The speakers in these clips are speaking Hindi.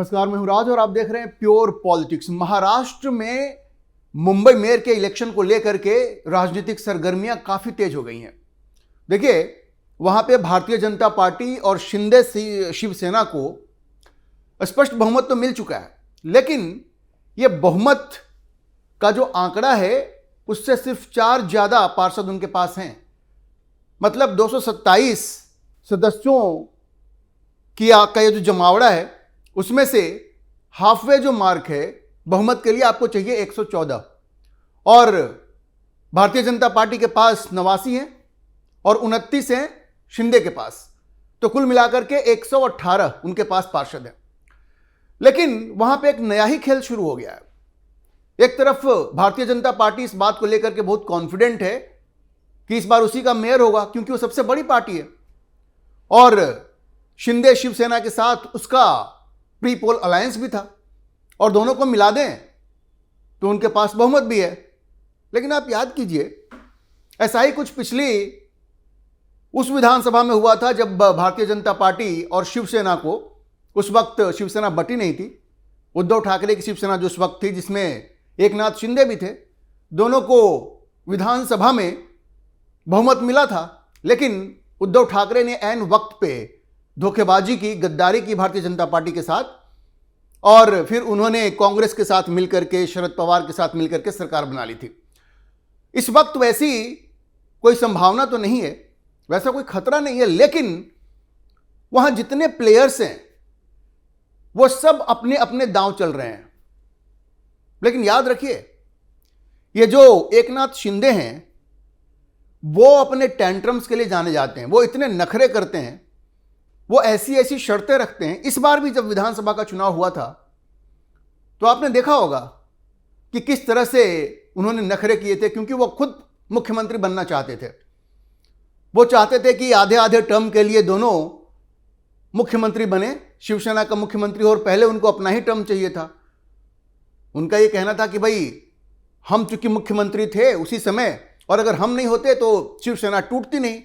नमस्कार, मैं हूं राज और आप देख रहे हैं प्योर पॉलिटिक्स। महाराष्ट्र में मुंबई मेयर के इलेक्शन को लेकर के राजनीतिक सरगर्मियां काफी तेज हो गई हैं। देखिए, वहां पे भारतीय जनता पार्टी और शिंदे शिवसेना को स्पष्ट बहुमत तो मिल चुका है, लेकिन यह बहुमत का जो आंकड़ा है उससे सिर्फ 4 ज्यादा पार्षद उनके पास हैं। मतलब 227 सदस्यों का ये जो जमावड़ा है उसमें से हाफवे जो मार्क है बहुमत के लिए आपको चाहिए 114, और भारतीय जनता पार्टी के पास 89 हैं और 29 हैं शिंदे के पास। तो कुल मिलाकर के 118 उनके पास पार्षद हैं। लेकिन वहां पे एक नया ही खेल शुरू हो गया है। एक तरफ भारतीय जनता पार्टी इस बात को लेकर के बहुत कॉन्फिडेंट है कि इस बार उसी का मेयर होगा, क्योंकि वो सबसे बड़ी पार्टी है और शिंदे शिवसेना के साथ उसका प्री पोल अलायंस भी था, और दोनों को मिला दें तो उनके पास बहुमत भी है। लेकिन आप याद कीजिए, ऐसा ही कुछ पिछली उस विधानसभा में हुआ था जब भारतीय जनता पार्टी और शिवसेना को, उस वक्त शिवसेना बटी नहीं थी, उद्धव ठाकरे की शिवसेना जो उस वक्त थी जिसमें एकनाथ शिंदे भी थे, दोनों को विधानसभा में बहुमत मिला था। लेकिन उद्धव ठाकरे ने ऐन वक्त पे धोखेबाजी की, गद्दारी की भारतीय जनता पार्टी के साथ, और फिर उन्होंने कांग्रेस के साथ मिलकर के, शरद पवार के साथ मिलकर के सरकार बना ली थी। इस वक्त वैसी कोई संभावना तो नहीं है, वैसा कोई खतरा नहीं है, लेकिन वहां जितने प्लेयर्स हैं वो सब अपने अपने दांव चल रहे हैं। लेकिन याद रखिए, ये जो एकनाथ शिंदे हैं वो अपने टेंट्रम्स के लिए जाने जाते हैं। वो इतने नखरे करते हैं, वो ऐसी ऐसी शर्तें रखते हैं। इस बार भी जब विधानसभा का चुनाव हुआ था तो आपने देखा होगा कि किस तरह से उन्होंने नखरे किए थे, क्योंकि वो खुद मुख्यमंत्री बनना चाहते थे। वो चाहते थे कि आधे आधे टर्म के लिए दोनों मुख्यमंत्री बने, शिवसेना का मुख्यमंत्री हो, और पहले उनको अपना ही टर्म चाहिए था। उनका ये कहना था कि भाई, हम चूंकि मुख्यमंत्री थे उसी समय, और अगर हम नहीं होते तो शिवसेना टूटती नहीं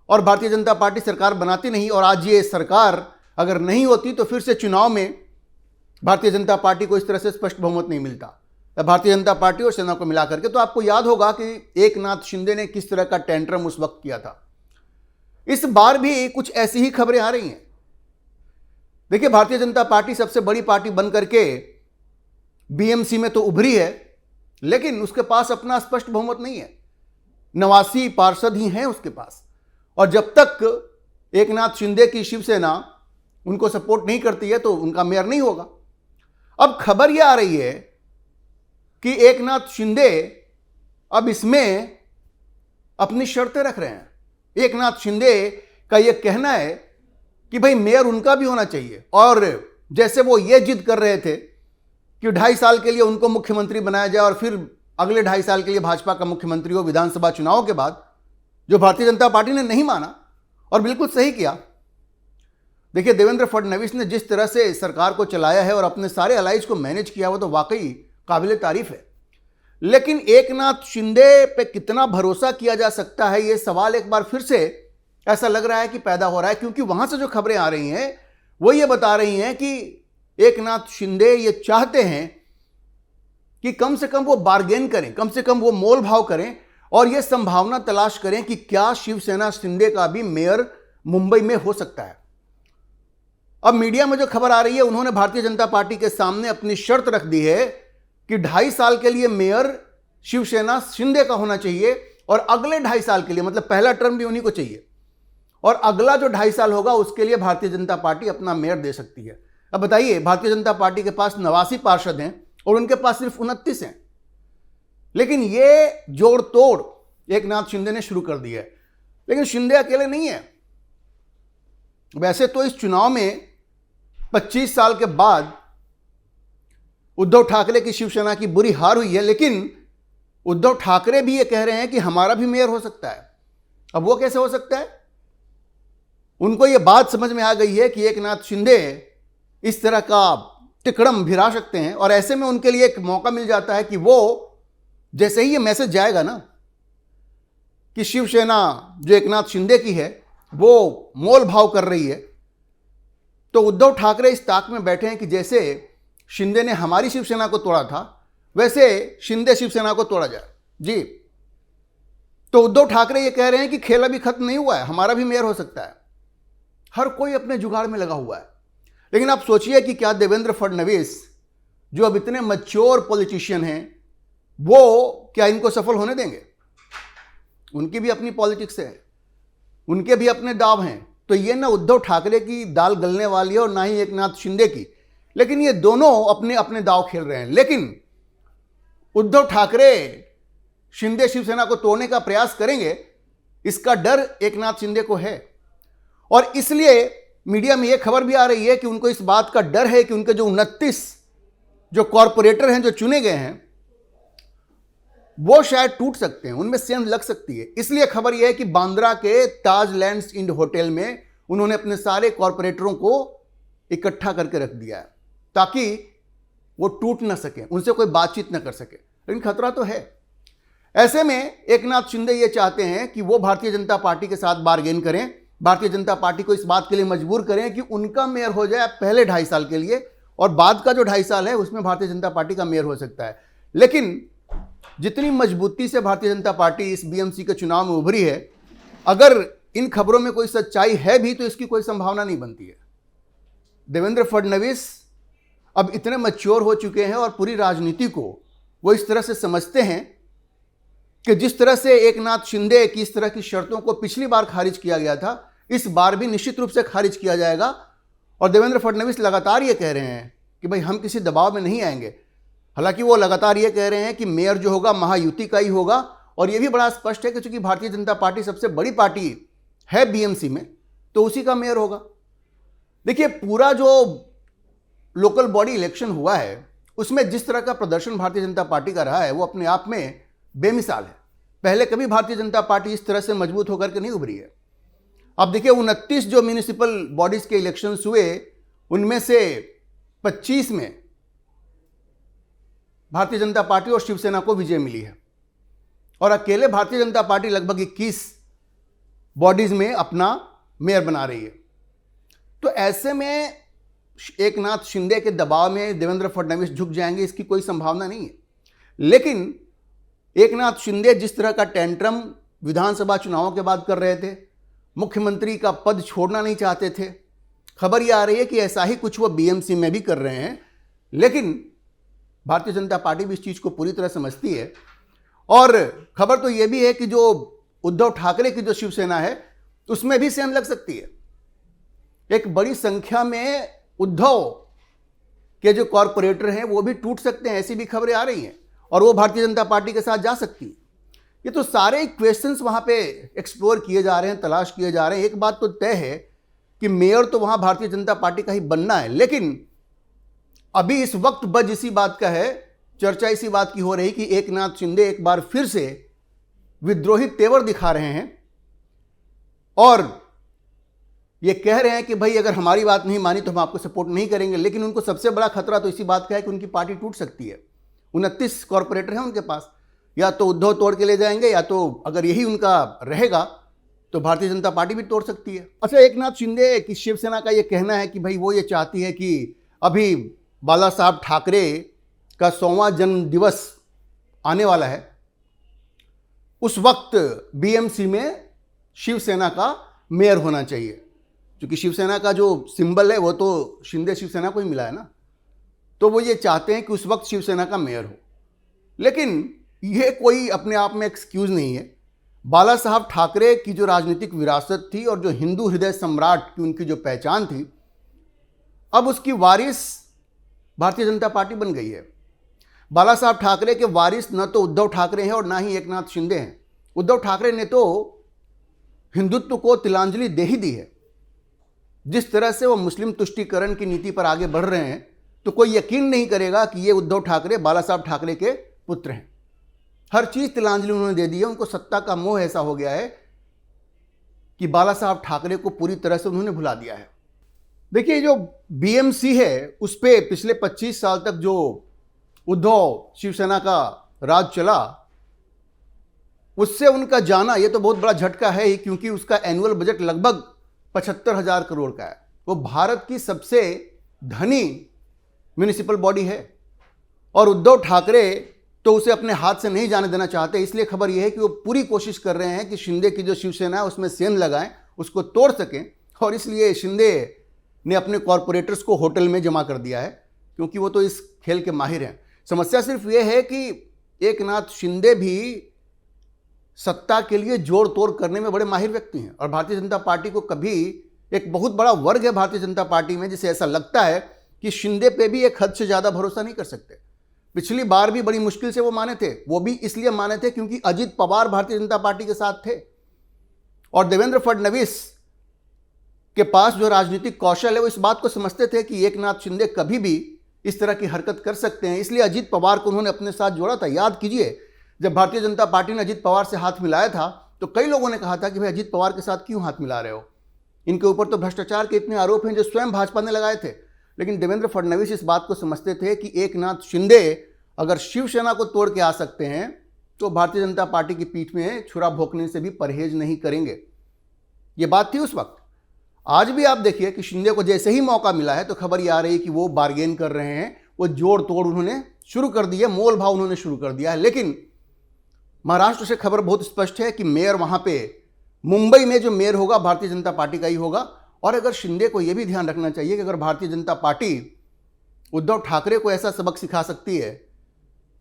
और भारतीय जनता पार्टी सरकार बनाती नहीं, और आज ये सरकार अगर नहीं होती तो फिर से चुनाव में भारतीय जनता पार्टी को इस तरह से स्पष्ट बहुमत नहीं मिलता। भारतीय जनता पार्टी और सेना को मिलाकर के, तो आपको याद होगा कि एकनाथ शिंदे ने किस तरह का टेंट्रम उस वक्त किया था। इस बार भी कुछ ऐसी ही खबरें आ रही हैं। देखिए, भारतीय जनता पार्टी सबसे बड़ी पार्टी बन करके बीएमसी में तो उभरी है, लेकिन उसके पास अपना स्पष्ट बहुमत नहीं है। 89 पार्षद ही हैं उसके पास, और जब तक एकनाथ शिंदे की शिवसेना उनको सपोर्ट नहीं करती है तो उनका मेयर नहीं होगा। अब खबर यह आ रही है कि एकनाथ शिंदे अब इसमें अपनी शर्तें रख रहे हैं। एकनाथ शिंदे का यह कहना है कि भाई, मेयर उनका भी होना चाहिए, और जैसे वो ये जिद कर रहे थे कि 2.5 साल के लिए उनको मुख्यमंत्री बनाया जाए और फिर अगले 2.5 साल के लिए भाजपा का मुख्यमंत्री हो विधानसभा चुनाव के बाद, जो भारतीय जनता पार्टी ने नहीं माना और बिल्कुल सही किया। देखिए, देवेंद्र फडणवीस ने जिस तरह से सरकार को चलाया है और अपने सारे अलाइज को मैनेज किया, वो तो वाकई काबिले तारीफ है। लेकिन एकनाथ शिंदे पे कितना भरोसा किया जा सकता है, ये सवाल एक बार फिर से ऐसा लग रहा है कि पैदा हो रहा है, क्योंकि वहां से जो खबरें आ रही हैं वो ये बता रही हैं कि एकनाथ शिंदे ये चाहते हैं कि कम से कम वो बार्गेन करें, कम से कम वो मोल भाव करें, और यह संभावना तलाश करें कि क्या शिवसेना शिंदे का भी मेयर मुंबई में हो सकता है। अब मीडिया में जो खबर आ रही है, उन्होंने भारतीय जनता पार्टी के सामने अपनी शर्त रख दी है कि 2.5 साल के लिए मेयर शिवसेना शिंदे का होना चाहिए, और अगले 2.5 साल के लिए, मतलब पहला टर्म भी उन्हीं को चाहिए, और अगला जो 2.5 साल होगा उसके लिए भारतीय जनता पार्टी अपना मेयर दे सकती है। अब बताइए, भारतीय जनता पार्टी के पास 89 पार्षद हैं और उनके पास सिर्फ 29 हैं, लेकिन ये जोड़ तोड़ एकनाथ शिंदे ने शुरू कर दी है। लेकिन शिंदे अकेले नहीं है। वैसे तो इस चुनाव में 25 साल के बाद उद्धव ठाकरे की शिवसेना की बुरी हार हुई है, लेकिन उद्धव ठाकरे भी ये कह रहे हैं कि हमारा भी मेयर हो सकता है। अब वो कैसे हो सकता है? उनको ये बात समझ में आ गई है कि एकनाथ शिंदे इस तरह का टिकड़म भिरा सकते हैं, और ऐसे में उनके लिए एक मौका मिल जाता है कि वो, जैसे ही ये मैसेज जाएगा ना कि शिवसेना जो एकनाथ शिंदे की है वो मोल भाव कर रही है, तो उद्धव ठाकरे इस ताक में बैठे हैं कि जैसे शिंदे ने हमारी शिवसेना को तोड़ा था, वैसे शिंदे शिवसेना को तोड़ा जाए। जी, तो उद्धव ठाकरे ये कह रहे हैं कि खेल अभी खत्म नहीं हुआ है, हमारा भी मेयर हो सकता है। हर कोई अपने जुगाड़ में लगा हुआ है। लेकिन आप सोचिए कि क्या देवेंद्र फडणवीस, जो अब इतने मैच्योर पॉलिटिशियन हैं, वो क्या इनको सफल होने देंगे? उनकी भी अपनी पॉलिटिक्स है, उनके भी अपने दाव हैं। तो ये ना उद्धव ठाकरे की दाल गलने वाली है और ना ही एकनाथ शिंदे की, लेकिन ये दोनों अपने अपने दाव खेल रहे हैं। लेकिन उद्धव ठाकरे शिंदे शिवसेना को तोड़ने का प्रयास करेंगे, इसका डर एकनाथ शिंदे को है। और इसलिए मीडिया में यह खबर भी आ रही है कि उनको इस बात का डर है कि उनके जो 29 जो कॉरपोरेटर हैं जो चुने गए हैं, वो शायद टूट सकते हैं, उनमें सेंध लग सकती है। इसलिए खबर यह है कि बांद्रा के ताज लैंड्स इंड होटल में उन्होंने अपने सारे कॉरपोरेटरों को इकट्ठा करके रख दिया है ताकि वो टूट ना सके, उनसे कोई बातचीत ना कर सके। लेकिन खतरा तो है। ऐसे में एकनाथ शिंदे ये चाहते हैं कि वो भारतीय जनता पार्टी के साथ बार्गेन करें, भारतीय जनता पार्टी को इस बात के लिए मजबूर करें कि उनका मेयर हो जाए पहले 2.5 साल के लिए, और बाद का जो 2.5 साल है उसमें भारतीय जनता पार्टी का मेयर हो सकता है। लेकिन जितनी मजबूती से भारतीय जनता पार्टी इस बीएमसी के चुनाव में उभरी है, अगर इन खबरों में कोई सच्चाई है भी तो इसकी कोई संभावना नहीं बनती है। देवेंद्र फडणवीस अब इतने मैच्योर हो चुके हैं और पूरी राजनीति को वो इस तरह से समझते हैं कि जिस तरह से एकनाथ शिंदे की इस तरह की शर्तों को पिछली बार खारिज किया गया था, इस बार भी निश्चित रूप से खारिज किया जाएगा। और देवेंद्र फडणवीस लगातार ये कह रहे हैं कि भाई हम किसी दबाव में नहीं आएंगे। हालांकि वो लगातार ये कह रहे हैं कि मेयर जो होगा महायुति का ही होगा, और ये भी बड़ा स्पष्ट है कि चूंकि भारतीय जनता पार्टी सबसे बड़ी पार्टी है बीएमसी में, तो उसी का मेयर होगा। देखिए, पूरा जो लोकल बॉडी इलेक्शन हुआ है उसमें जिस तरह का प्रदर्शन भारतीय जनता पार्टी का रहा है वो अपने आप में बेमिसाल है। पहले कभी भारतीय जनता पार्टी इस तरह से मजबूत होकर के नहीं उभरी है। अब देखिए, 29 जो म्यूनिसिपल बॉडीज के इलेक्शंस हुए, उनमें से 25 में भारतीय जनता पार्टी और शिवसेना को विजय मिली है, और अकेले भारतीय जनता पार्टी लगभग 21 बॉडीज में अपना मेयर बना रही है। तो ऐसे में एकनाथ शिंदे के दबाव में देवेंद्र फडणवीस झुक जाएंगे, इसकी कोई संभावना नहीं है। लेकिन एकनाथ शिंदे जिस तरह का टेंट्रम विधानसभा चुनावों के बाद कर रहे थे, मुख्यमंत्री का पद छोड़ना नहीं चाहते थे, खबर यह आ रही है कि ऐसा ही कुछ वो बीएमसी में भी कर रहे हैं। लेकिन भारतीय जनता पार्टी भी इस चीज़ को पूरी तरह समझती है, और खबर तो यह भी है कि जो उद्धव ठाकरे की जो शिवसेना है उसमें भी सेंध लग सकती है। एक बड़ी संख्या में उद्धव के जो कॉरपोरेटर हैं वो भी टूट सकते हैं, ऐसी भी खबरें आ रही हैं, और वो भारतीय जनता पार्टी के साथ जा सकती है। ये तो सारे क्वेश्चंस वहाँ पे एक्सप्लोर किए जा रहे हैं, तलाश किए जा रहे हैं। एक बात तो तय है कि मेयर तो वहाँ भारतीय जनता पार्टी का ही बनना है, लेकिन अभी इस वक्त बज इसी बात का है, चर्चा इसी बात की हो रही कि एकनाथ शिंदे एक बार फिर से विद्रोही तेवर दिखा रहे हैं और ये कह रहे हैं कि भाई अगर हमारी बात नहीं मानी तो हम आपको सपोर्ट नहीं करेंगे। लेकिन उनको सबसे बड़ा खतरा तो इसी बात का है कि उनकी पार्टी टूट सकती है। 29 कॉरपोरेटर हैं उनके पास, या तो उद्धव तोड़ के ले जाएंगे, या तो अगर यही उनका रहेगा तो भारतीय जनता पार्टी भी तोड़ सकती है। अच्छा, एकनाथ शिंदे की शिवसेना का ये कहना है कि भाई वो ये चाहती है कि अभी बाला साहब ठाकरे का 100वां जन्म दिवस आने वाला है, उस वक्त बीएमसी में शिवसेना का मेयर होना चाहिए, क्योंकि शिवसेना का जो सिंबल है वो तो शिंदे शिवसेना को ही मिला है ना। तो वो ये चाहते हैं कि उस वक्त शिवसेना का मेयर हो। लेकिन ये कोई अपने आप में एक्सक्यूज नहीं है। बाला साहब ठाकरे की जो राजनीतिक विरासत थी और जो हिंदू हृदय सम्राट की उनकी जो पहचान थी, अब उसकी वारिस भारतीय जनता पार्टी बन गई है। बाला साहब ठाकरे के वारिस न तो उद्धव ठाकरे हैं और ना ही एकनाथ शिंदे हैं। उद्धव ठाकरे ने तो हिंदुत्व को तिलांजलि दे ही दी है। जिस तरह से वो मुस्लिम तुष्टीकरण की नीति पर आगे बढ़ रहे हैं, तो कोई यकीन नहीं करेगा कि ये उद्धव ठाकरे बाला साहब ठाकरे के पुत्र हैं। हर चीज तिलांजलि उन्होंने दे दी है। उनको सत्ता का मोह ऐसा हो गया है कि बाला साहब ठाकरे को पूरी तरह से उन्होंने भुला दिया है। देखिए, जो बीएमसी है उस पे पिछले 25 साल तक जो उद्धव शिवसेना का राज चला, उससे उनका जाना ये तो बहुत बड़ा झटका है ही, क्योंकि उसका एनुअल बजट लगभग 75,000 करोड़ का है। वो भारत की सबसे धनी म्युनिसिपल बॉडी है और उद्धव ठाकरे तो उसे अपने हाथ से नहीं जाने देना चाहते। इसलिए खबर यह है कि वो पूरी कोशिश कर रहे हैं कि शिंदे की जो शिवसेना है उसमें सेंध लगाएं, उसको तोड़ सकें। और इसलिए शिंदे ने अपने कॉरपोरेटर्स को होटल में जमा कर दिया है, क्योंकि वो तो इस खेल के माहिर हैं। समस्या सिर्फ ये है कि एकनाथ शिंदे भी सत्ता के लिए जोड़ तोड़ करने में बड़े माहिर व्यक्ति हैं। और भारतीय जनता पार्टी को कभी, एक बहुत बड़ा वर्ग है भारतीय जनता पार्टी में जिसे ऐसा लगता है कि शिंदे पे भी एक हद से ज़्यादा भरोसा नहीं कर सकते। पिछली बार भी बड़ी मुश्किल से वो माने थे, वो भी इसलिए माने थे क्योंकि अजित पवार भारतीय जनता पार्टी के साथ थे और देवेंद्र फडणवीस के पास जो राजनीतिक कौशल है वो इस बात को समझते थे कि एकनाथ शिंदे कभी भी इस तरह की हरकत कर सकते हैं। इसलिए अजित पवार को उन्होंने अपने साथ जोड़ा था। याद कीजिए, जब भारतीय जनता पार्टी ने अजित पवार से हाथ मिलाया था तो कई लोगों ने कहा था कि भाई अजित पवार के साथ क्यों हाथ मिला रहे हो, इनके ऊपर तो भ्रष्टाचार के इतने आरोप हैं जो स्वयं भाजपा ने लगाए थे। लेकिन देवेंद्र फडणवीस इस बात को समझते थे कि एकनाथ शिंदे अगर शिवसेना को तोड़ के आ सकते हैं तो भारतीय जनता पार्टी की पीठ में छुरा भोंकने से भी परहेज नहीं करेंगे। ये बात थी उस वक्त। आज भी आप देखिए कि शिंदे को जैसे ही मौका मिला है तो खबर ये आ रही है कि वो बार्गेन कर रहे हैं, वो जोड़ तोड़ उन्होंने शुरू कर दी है, मोल भाव उन्होंने शुरू कर दिया है। लेकिन महाराष्ट्र से खबर बहुत स्पष्ट है कि मेयर वहां पे मुंबई में जो मेयर होगा भारतीय जनता पार्टी का ही होगा। और अगर शिंदे को यह भी ध्यान रखना चाहिए कि अगर भारतीय जनता पार्टी उद्धव ठाकरे को ऐसा सबक सिखा सकती है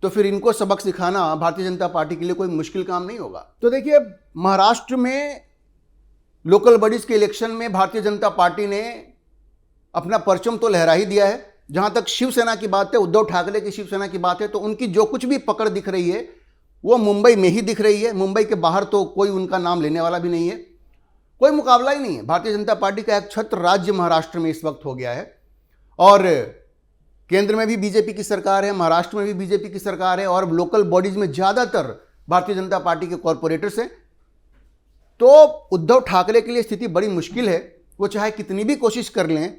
तो फिर इनको सबक सिखाना भारतीय जनता पार्टी के लिए कोई मुश्किल काम नहीं होगा। तो देखिए, महाराष्ट्र में लोकल बॉडीज के इलेक्शन में भारतीय जनता पार्टी ने अपना परचम तो लहरा ही दिया है। जहां तक शिवसेना की बात है, उद्धव ठाकरे की शिवसेना की बात है, तो उनकी जो कुछ भी पकड़ दिख रही है वो मुंबई में ही दिख रही है। मुंबई के बाहर तो कोई उनका नाम लेने वाला भी नहीं है, कोई मुकाबला ही नहीं है। भारतीय जनता पार्टी का एक छत्र राज्य महाराष्ट्र में इस वक्त हो गया है और केंद्र में भी बीजेपी की सरकार है, महाराष्ट्र में भी बीजेपी की सरकार है और लोकल बॉडीज में ज्यादातर भारतीय जनता पार्टी के कॉरपोरेटर्स हैं। तो उद्धव ठाकरे के लिए स्थिति बड़ी मुश्किल है। वो चाहे कितनी भी कोशिश कर लें,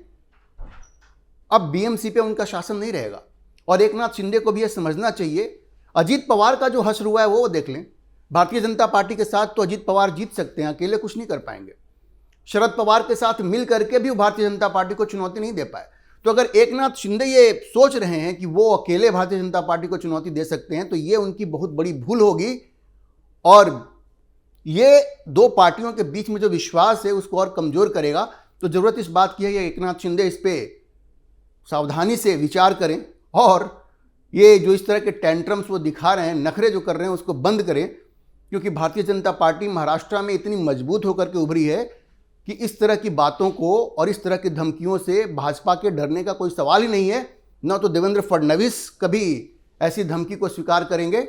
अब बीएमसी पे उनका शासन नहीं रहेगा। और एकनाथ शिंदे को भी यह समझना चाहिए, अजित पवार का जो हश्र हुआ है वो देख लें। भारतीय जनता पार्टी के साथ तो अजित पवार जीत सकते हैं, अकेले कुछ नहीं कर पाएंगे। शरद पवार के साथ मिल करके भी भारतीय जनता पार्टी को चुनौती नहीं दे पाए। तो अगर एकनाथ शिंदे ये सोच रहे हैं कि वो अकेले भारतीय जनता पार्टी को चुनौती दे सकते हैं तो ये उनकी बहुत बड़ी भूल होगी और ये दो पार्टियों के बीच में जो विश्वास है उसको और कमजोर करेगा। तो जरूरत इस बात की है कि एकनाथ शिंदे इस पे सावधानी से विचार करें और ये जो इस तरह के टेंट्रम्स वो दिखा रहे हैं, नखरे जो कर रहे हैं, उसको बंद करें। क्योंकि भारतीय जनता पार्टी महाराष्ट्र में इतनी मजबूत होकर के उभरी है कि इस तरह की बातों को और इस तरह की धमकियों से भाजपा के डरने का कोई सवाल ही नहीं है। न तो देवेंद्र फडणवीस कभी ऐसी धमकी को स्वीकार करेंगे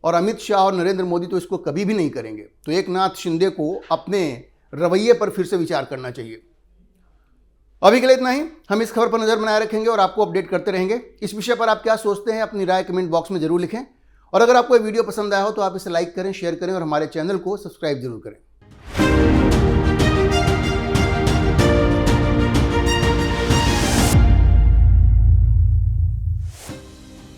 और अमित शाह और नरेंद्र मोदी तो इसको कभी भी नहीं करेंगे। तो एकनाथ शिंदे को अपने रवैये पर फिर से विचार करना चाहिए। अभी के लिए इतना ही। हम इस खबर पर नजर बनाए रखेंगे और आपको अपडेट करते रहेंगे। इस विषय पर आप क्या सोचते हैं, अपनी राय कमेंट बॉक्स में जरूर लिखें। और अगर आपको ये वीडियो पसंद आया हो तो आप इसे लाइक करें, शेयर करें और हमारे चैनल को सब्सक्राइब जरूर करें।